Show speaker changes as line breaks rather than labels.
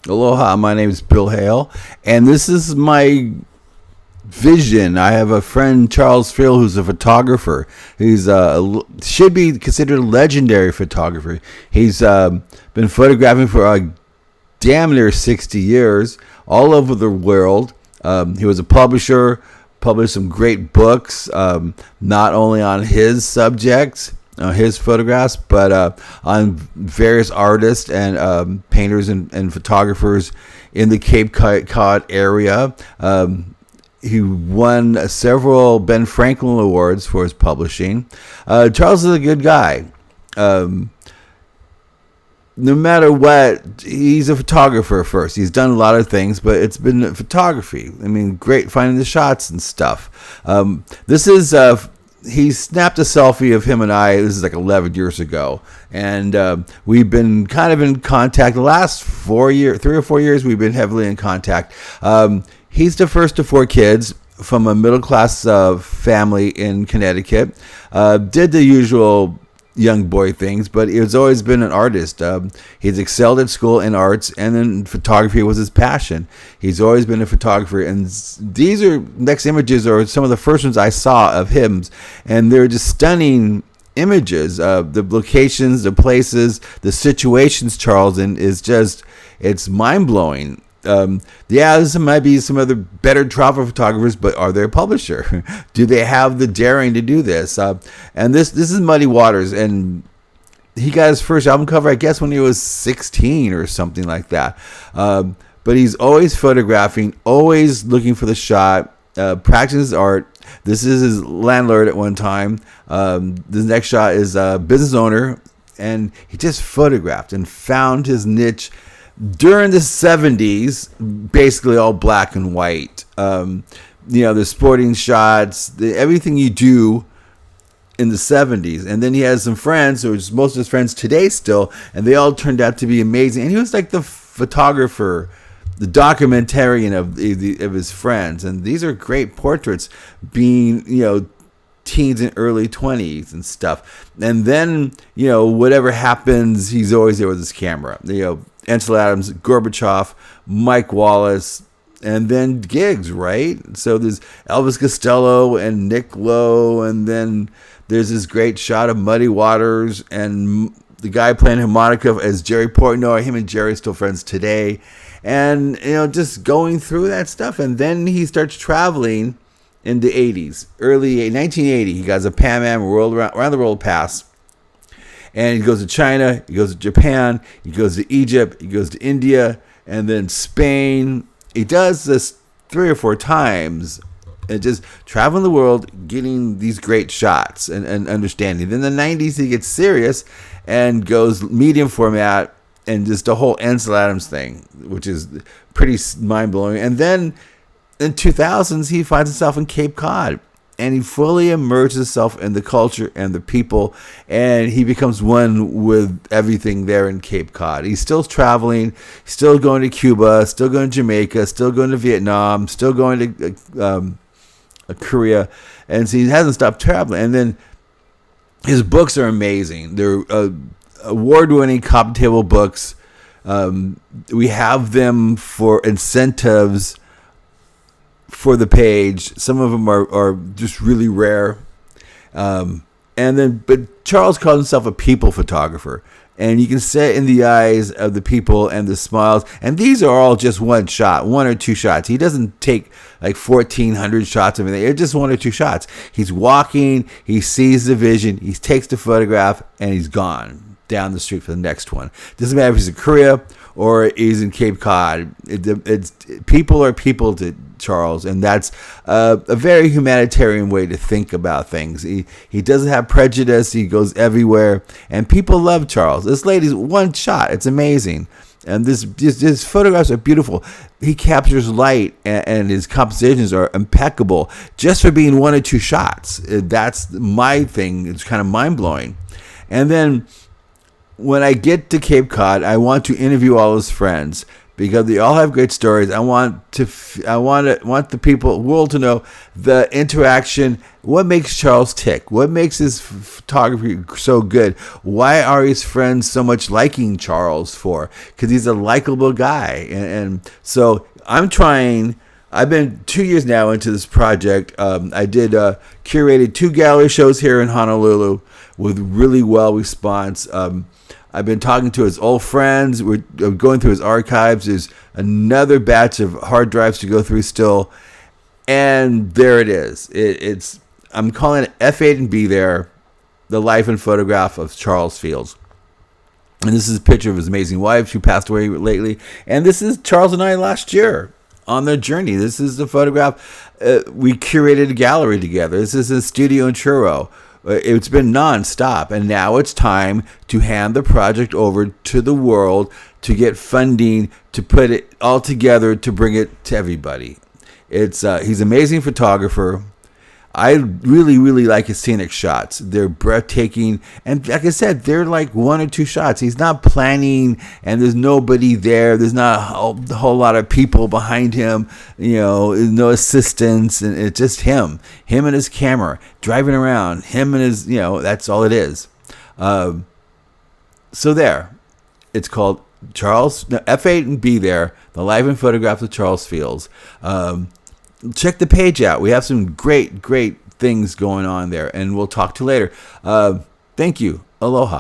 Aloha, my name is Bill Hale, and this is my vision. I have a friend, Charles Phil, who's a photographer. He's should be considered a legendary photographer. He's been photographing for damn near 60 years, all over the world. He was a publisher, published some great books, not only on his subjects, his photographs, but on various artists and painters and photographers in the Cape Cod area. He won several Ben Franklin Awards for his publishing. Charles is a good guy. No matter what, he's a photographer first. He's done a lot of things, but it's been photography. I mean, great finding the shots and stuff. This is, he snapped a selfie of him and I. This is like 11 years ago. And we've been kind of in contact the last 3 or 4 years. We've been heavily in contact. He's the first of 4 kids from a middle-class family in Connecticut. Did the usual young boy things, but he's always been an artist. He's excelled at school in arts, and then photography was his passion. He's always been a photographer, and these next images are some of the first ones I saw of him, and they're just stunning images. The locations, the places, the situations Charles in is just, it's mind-blowing. This might be some other better travel photographers, but are they a publisher? Do they have the daring to do this? And this is Muddy Waters, and he got his first album cover, I guess, when he was 16 or something like that. But he's always photographing, always looking for the shot, practicing his art. This is his landlord at one time. The next shot is a business owner, and he just photographed and found his niche during the 70s, basically all black and white. The sporting shots, everything you do in the 70s. And then he has some friends, or most of his friends today still, and they all turned out to be amazing. And he was like the photographer, the documentarian of his friends. And these are great portraits, being, teens and early 20s and stuff. And then, whatever happens, he's always there with his camera. Ansel Adams, Gorbachev, Mike Wallace, and then gigs, right? So there's Elvis Costello and Nick Lowe, and then there's this great shot of Muddy Waters and the guy playing harmonica as Jerry Portnoy. Him and Jerry are still friends today. And, just going through that stuff. And then he starts traveling in the 80s, early 1980. He got a Pan Am around the world pass. And he goes to China, he goes to Japan, he goes to Egypt, he goes to India, and then Spain. He does this 3 or 4 times, and just traveling the world, getting these great shots and understanding. Then in the 90s, he gets serious and goes medium format, and just the whole Ansel Adams thing, which is pretty mind-blowing. And then in 2000s, he finds himself in Cape Cod. And he fully immerses himself in the culture and the people, and he becomes one with everything there in Cape Cod. He's still traveling, still going to Cuba, still going to Jamaica, still going to Vietnam, still going to Korea, and so he hasn't stopped traveling. And then his books are amazing. They're award-winning coffee table books. We have them for incentives for the page. Some of them are just really rare. But Charles calls himself a people photographer. And you can see it in the eyes of the people and the smiles. And these are all just one shot, 1 or 2 shots. He doesn't take like 1,400 shots of anything. It's just 1 or 2 shots. He's walking, he sees the vision, he takes the photograph, and he's gone down the street for the next one. Doesn't matter if he's in Korea or he's in Cape Cod. It's people are people to Charles, and that's a very humanitarian way to think about things. He doesn't have prejudice. He goes everywhere, and people love Charles. This lady's one shot. It's amazing. And his photographs are beautiful. He captures light, and his compositions are impeccable just for being 1 or 2 shots. That's my thing. It's kind of mind-blowing. And then when I get to Cape Cod, I want to interview all his friends, because they all have great stories. I want the world to know the interaction. What makes Charles tick? What makes his photography so good? Why are his friends so much liking Charles for? Because he's a likable guy, and so I'm trying. I've been 2 years now into this project. I did curated 2 gallery shows here in Honolulu with really well response. I've been talking to his old friends. We're going through his archives. There's another batch of hard drives to go through still. And there it is. I'm calling it F8 and Be There, the life and photograph of Charles Fields. And this is a picture of his amazing wife. She passed away lately. And this is Charles and I last year on their journey. This is the photograph. We curated a gallery together. This is a studio in Truro. It's been nonstop, and now it's time to hand the project over to the world to get funding to put it all together to bring it to everybody. He's an amazing photographer. I really, really like his scenic shots. They're breathtaking. And like I said, they're like 1 or 2 shots. He's not planning and there's nobody there. There's not a whole lot of people behind him, no assistants. And it's just him and his camera driving around, him and his, that's all it is. So there, it's called F8 and Be There, the life and photograph of Charles Fields. Check the page out. We have some great things going on there, and we'll talk to you later. Thank you. Aloha.